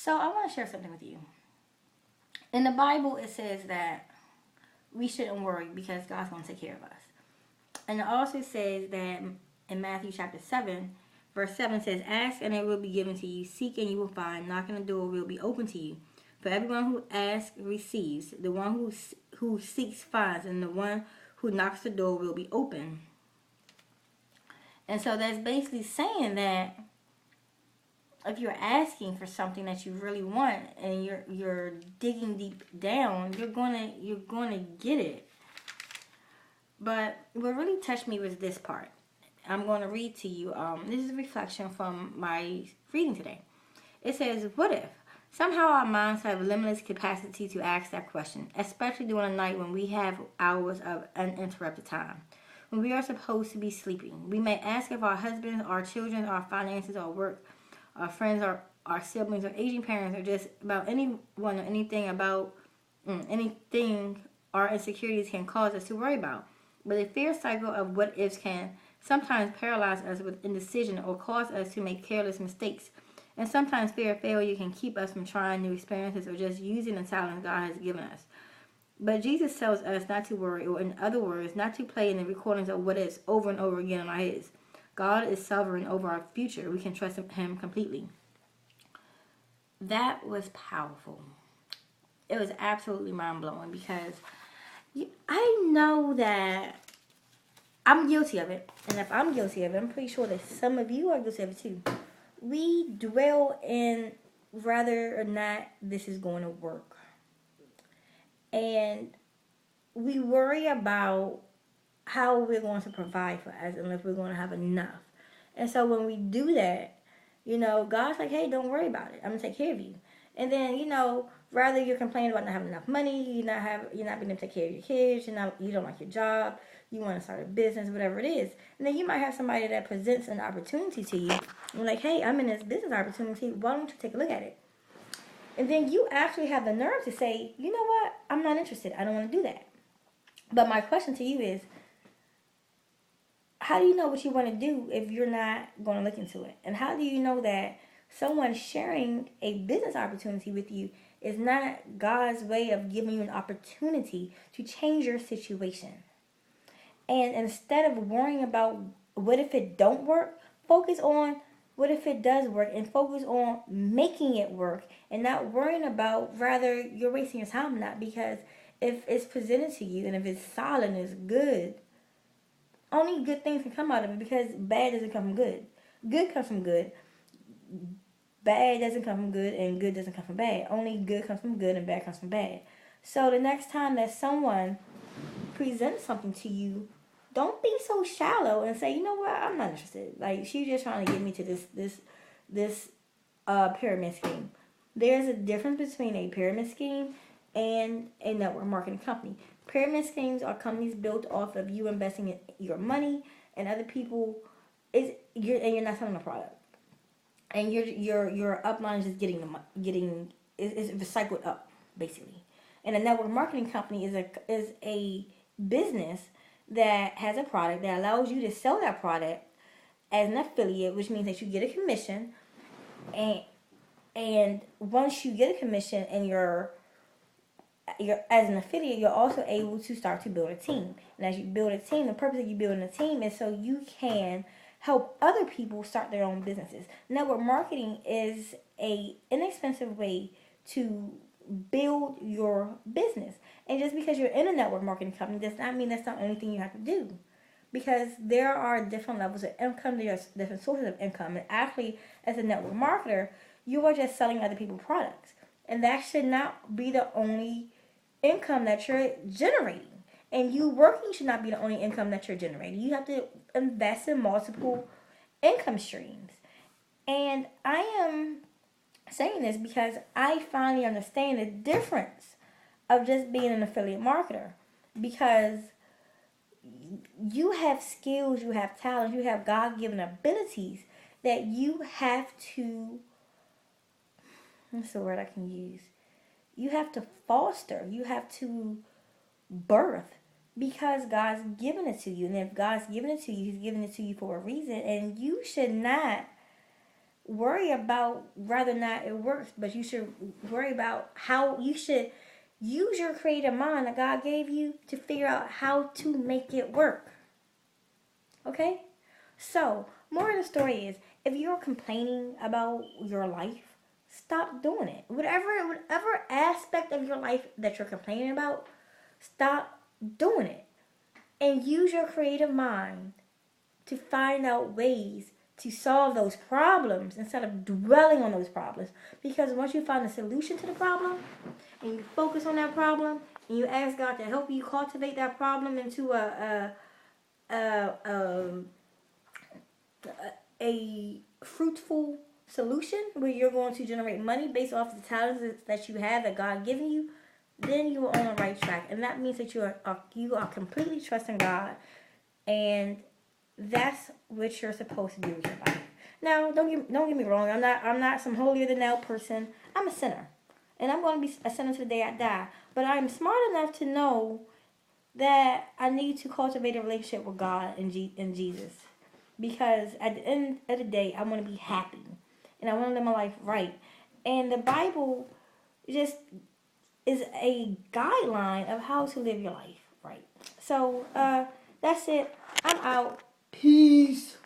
So I want to share something with you. In the Bible, it says that we shouldn't worry because God's going to take care of us. And it also says that in Matthew chapter 7, verse 7 says, Ask and it will be given to you. Seek and you will find. Knock on the door will be open to you. For everyone who asks receives. The one who seeks finds. And the one who knocks the door will be open. And so that's basically saying that if you're asking for something that you really want and you're digging deep down, you're gonna get it. But what really touched me was this part. I'm going to read to you. This is a reflection from my reading today. It says, "What if somehow our minds have limitless capacity to ask that question, especially during a night when we have hours of uninterrupted time, when we are supposed to be sleeping? We may ask if our husbands, our children, our finances, our work, our friends, our siblings, or aging parents, or just about anyone or anything about anything our insecurities can cause us to worry about. But the fear cycle of what ifs can sometimes paralyze us with indecision or cause us to make careless mistakes. And sometimes fear of failure can keep us from trying new experiences or just using the talents God has given us. But Jesus tells us not to worry, or in other words, not to play in the recordings of what ifs over and over again in our heads. God is sovereign over our future. We can trust Him completely." That was powerful. It was absolutely mind-blowing because I know that I'm guilty of it. And if I'm guilty of it, I'm pretty sure that some of you are guilty of it too. We dwell in whether or not this is going to work. And we worry about how we're going to provide for us and if we're going to have enough. And so when we do that, God's like, hey, don't worry about it. I'm going to take care of you. And then, rather you're complaining about not having enough money, you're not being able to take care of your kids, you don't like your job, you want to start a business, whatever it is. And then you might have somebody that presents an opportunity to you. You're like, hey, I'm in this business opportunity. Why don't you take a look at it? And then you actually have the nerve to say, you know what? I'm not interested. I don't want to do that. But my question to you is, how do you know what you want to do if you're not going to look into it? And how do you know that someone sharing a business opportunity with you is not God's way of giving you an opportunity to change your situation? And instead of worrying about what if it don't work, focus on what if it does work and focus on making it work and not worrying about rather you're wasting your time or not. Because if it's presented to you and if it's solid and it's good, only good things can come out of it, because bad doesn't come from good. Good comes from good. Bad doesn't come from good, and good doesn't come from bad. Only good comes from good and bad comes from bad. So the next time that someone presents something to you, don't be so shallow and say, you know what, I'm not interested. Like, she's just trying to get me to this pyramid scheme. There's a difference between a pyramid scheme and a network marketing company. Pyramid schemes are companies built off of you investing in your money and other people you're not selling a product. And your upline is just getting is recycled up, basically. And a network marketing company is a business that has a product that allows you to sell that product as an affiliate, which means that you get a commission, and once you get a commission and you're as an affiliate, you're also able to start to build a team. And as you build a team, the purpose of you building a team is so you can help other people start their own businesses. Network marketing is a inexpensive way to build your business. And just because you're in a network marketing company does not mean that's not the only thing you have to do. Because there are different levels of income, there's different sources of income. And actually, as a network marketer, you are just selling other people's products. And that should not be the only income that you're generating. And you working should not be the only income that you're generating. You have to invest in multiple income streams. And I am saying this because I finally understand the difference of just being an affiliate marketer. Because you have skills, you have talents, you have God-given abilities that you have to, what's the word I can use? You have to foster, you have to birth, because God's given it to you. And if God's given it to you, He's given it to you for a reason. And you should not worry about whether or not it works, but you should worry about how you should use your creative mind that God gave you to figure out how to make it work. Okay? So, more of the story is, if you're complaining about your life, stop doing it. Whatever aspect of your life that you're complaining about, stop doing it. And use your creative mind to find out ways to solve those problems instead of dwelling on those problems. Because once you find a solution to the problem and you focus on that problem and you ask God to help you cultivate that problem into a fruitful solution where you're going to generate money based off the talents that you have that God given you, then you are on the right track. And that means that you are completely trusting God, and that's what you're supposed to do with your life. Now, don't get me wrong. I'm not some holier than thou person. I'm a sinner, and I'm going to be a sinner to the day I die. But I'm smart enough to know that I need to cultivate a relationship with God and Jesus, because at the end of the day, I want to be happy, and I want to live my life right. And the Bible just is a guideline of how to live your life right. So that's it. I'm out. Peace.